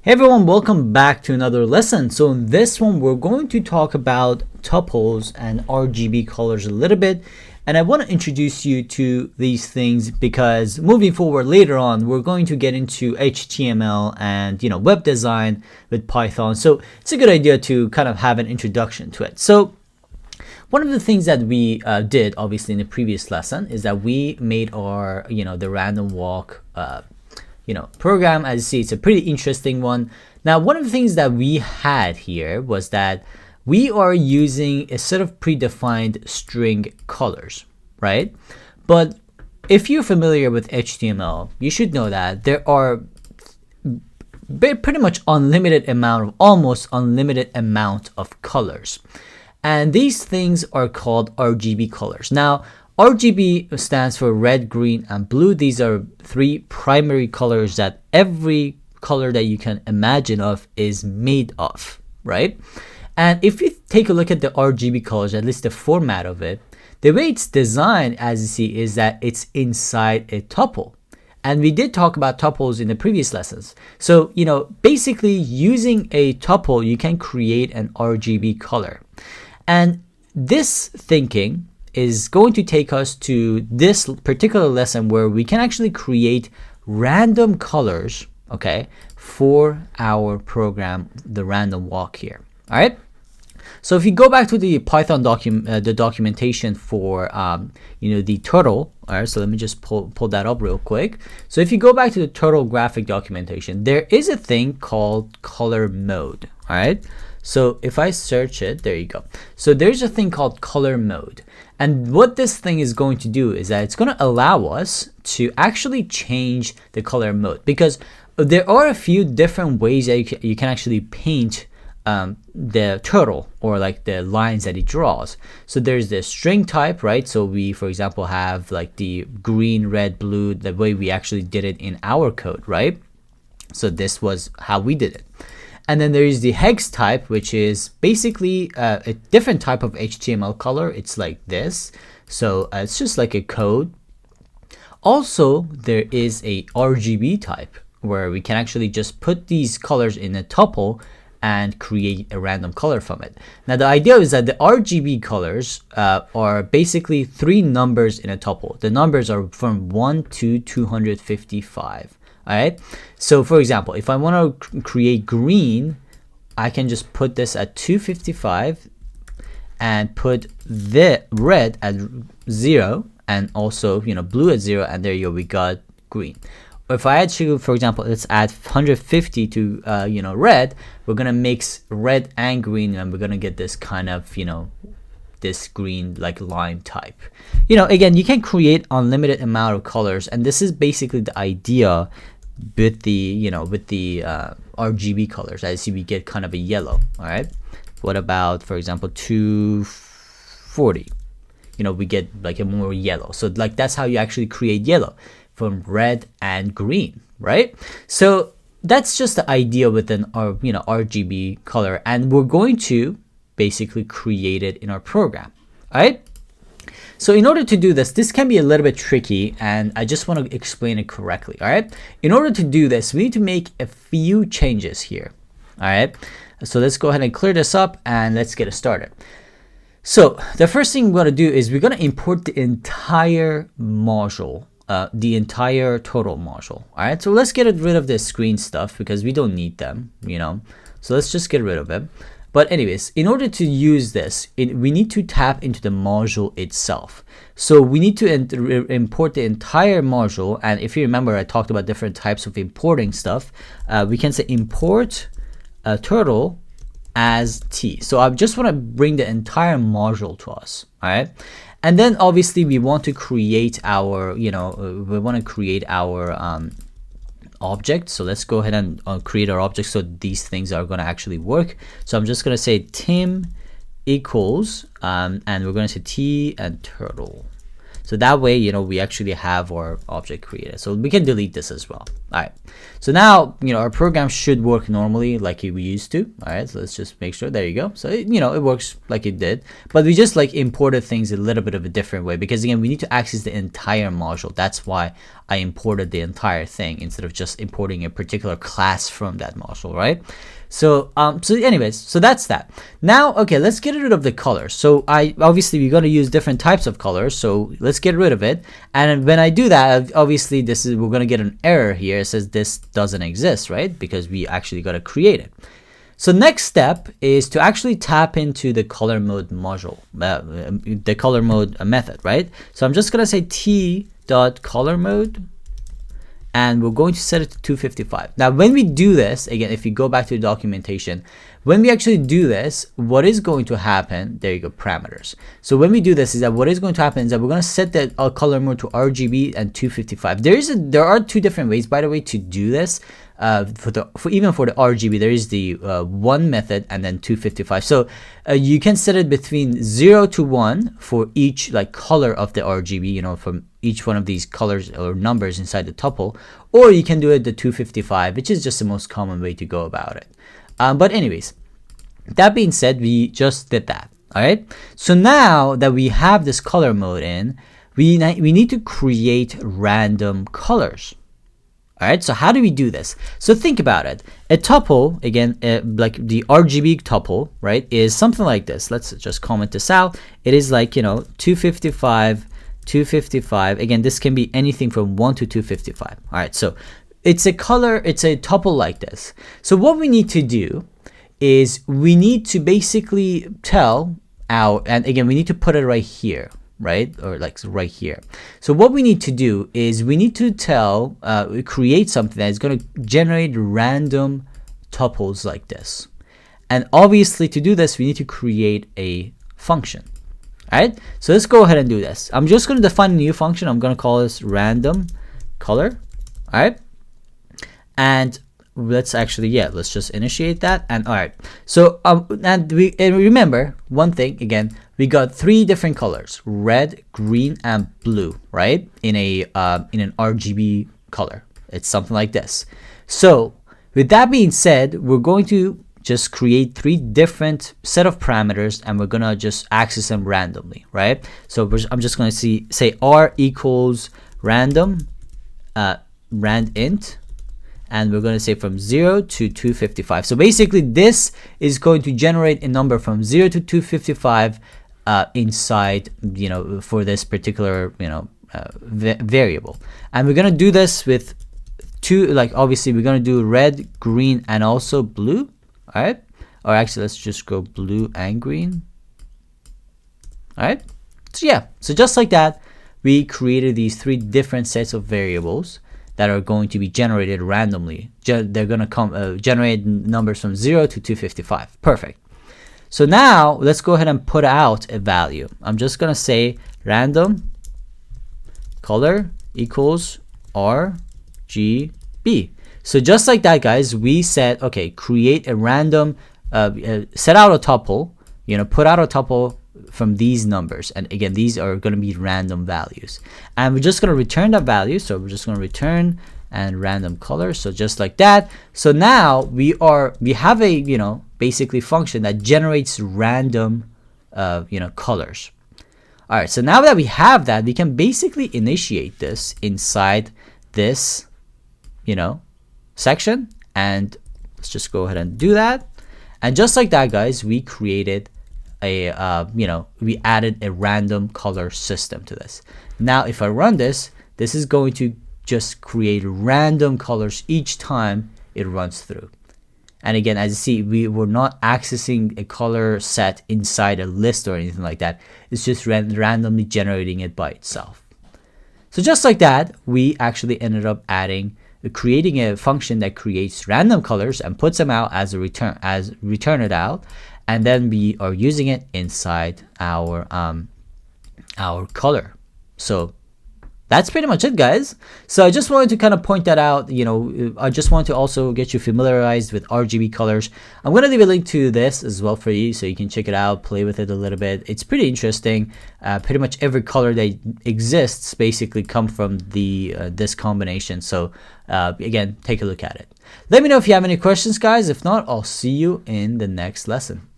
Hey everyone, welcome back to another lesson. So in this one, we're going to talk about tuples and RGB colors a little bit. And I want to introduce you to these things because moving forward later on, we're going to get into HTML and web design with Python. So it's a good idea to kind of have an introduction to it. So one of the things that we did obviously in the previous lesson is that we made our the random walk program. As you see, it's a pretty interesting one. Now, one of the things that we had here was that we are using a sort of predefined string colors, right? But if you're familiar with HTML, you should know that there are pretty much almost unlimited amount of colors. And these things are called RGB colors. Now, RGB stands for red, green, and blue. These are three primary colors that every color that you can imagine of is made of, right? And if you take a look at the RGB colors, at least the format of it, the way it's designed, as you see, is that it's inside a tuple. And we did talk about tuples in the previous lessons. So, basically using a tuple, you can create an RGB color. And this thinking is going to take us to this particular lesson where we can actually create random colors, okay, for our program, the random walk here. All right. So if you go back to the Python documentation for the turtle, all right. So let me just pull that up real quick. So if you go back to the turtle graphic documentation, there is a thing called color mode. All right. So if I search it, there you go. So there's a thing called color mode. And what this thing is going to do is that it's going to allow us to actually change the color mode, because there are a few different ways that you can actually paint the turtle, or like the lines that it draws. So there's the string type, right? So we, for example, have like the green, red, blue, the way we actually did it in our code, right? So this was how we did it. And then there is the hex type, which is basically a different type of HTML color. It's like this. So it's just like a code. Also, there is a RGB type where we can actually just put these colors in a tuple and create a random color from it. Now, the idea is that the RGB colors are basically three numbers in a tuple. The numbers are from 1 to 255. All right. So for example, if I want to create green, I can just put this at 255 and put the red at 0 and also, blue at 0. And there you go, we got green. If I add to, for example, let's add 150 to, red, we're going to mix red and green, and we're going to get this kind of, this green like lime type. Again, you can create unlimited amount of colors, and this is basically the idea with the RGB colors. As you see, we get kind of a yellow. All right, what about, for example, 240? We get like a more yellow. So like that's how you actually create yellow, from red and green, right? So that's just the idea with an RGB color, and we're going to basically create it in our program. All right. So in order to do this, this can be a little bit tricky, and I just want to explain it correctly. All right. In order to do this, we need to make a few changes here. All right. So let's go ahead and clear this up and let's get it started. So the first thing we're going to do is we're going to import the entire module, the entire total module. All right. So let's get rid of this screen stuff because we don't need them, So let's just get rid of it. But anyways, in order to use this, we need to tap into the module itself. So we need to import the entire module. And if you remember, I talked about different types of importing stuff. We can say import turtle as T. So I just want to bring the entire module to us. All right. And then obviously we want to create our, object. So let's go ahead and create our object so these things are going to actually work. So I'm just going to say Tim equals and we're going to say T and turtle. So that way, we actually have our object created. So we can delete this as well. All right, so now, our program should work normally like we used to. All right, so let's just make sure. There you go. So it works like it did, but we just like imported things a little bit of a different way, because again, we need to access the entire module. That's why I imported the entire thing instead of just importing a particular class from that module, right? So anyways, so that's that. Now, okay, let's get rid of the colors. So obviously we're going to use different types of colors, so let's get rid of it. And when I do that, obviously we're going to get an error here. It says this doesn't exist, right? Because we actually got to create it. So next step is to actually tap into the color mode module, the color mode method, right? So I'm just going to say t.color mode, and we're going to set it to 255. Now, when we do this, again, if you go back to the documentation, when we actually do this, what is going to happen, there you go, parameters. So when we do this, is that what is going to happen is that we're going to set the color mode to RGB and 255. There are two different ways, by the way, to do this. Even for the RGB, there is the 1 method and then 255. So you can set it between 0 to 1 for each like color of the RGB, from each one of these colors or numbers inside the tuple, or you can do it the 255, which is just the most common way to go about it. But anyways, that being said, we just did that. All right. So now that we have this color mode in, we need to create random colors. All right, so how do we do this? So think about it. A tuple, again, like the RGB tuple, right, is something like this. Let's just comment this out. It is like, 255, 255. Again, this can be anything from 1 to 255. All right, so it's a tuple like this. So what we need to do is we need to basically tell and again, we need to put it right here, right? Or like right here. So what we need to do is we need to create something that is going to generate random tuples like this. And obviously to do this, we need to create a function. All right, so let's go ahead and do this. I'm just going to define a new function. I'm going to call this random color. All right, and let's just initiate that. And all right, so and remember one thing again. We got 3 different colors: red, green, and blue, right? In an RGB color. It's something like this. So with that being said, we're going to just create 3 different set of parameters, and we're gonna just access them randomly, right? So I'm just gonna say r equals random randint, and we're going to say from 0 to 255. So basically this is going to generate a number from 0 to 255 inside, for this particular, variable. And we're going to do this with 2, like obviously we're going to do red, green, and also blue. All right, or actually let's just go blue and green. All right, so yeah, so just like that, we created these 3 different sets of variables that are going to be generated randomly. They're going to generate numbers from 0 to 255. Perfect. So now let's go ahead and put out a value. I'm just going to say random color equals RGB. So just like that, guys, we said, okay, create a random, set out a tuple, put out a tuple from these numbers. And again, these are going to be random values. And we're just going to return that value. So we're just going to return and random color. So just like that. So now we have a, basically function that generates random, colors. All right. So now that we have that, we can basically initiate this inside this, section. And let's just go ahead and do that. And just like that, guys, we created we added a random color system to this. Now, if I run this, this is going to just create random colors each time it runs through. And again, as you see, we were not accessing a color set inside a list or anything like that. It's just randomly generating it by itself. So just like that, we actually ended up creating a function that creates random colors and puts them out as return it out. And then we are using it inside our color. So That's pretty much it, guys. So I just wanted to kind of point that out. You know, I just want to also get you familiarized with RGB colors. I'm going to leave a link to this as well for you, so you can check it out, play with it a little bit. It's pretty interesting. Pretty much every color that exists basically come from the this combination. So again, take a look at it. Let me know if you have any questions, guys. If not, I'll see you in the next lesson.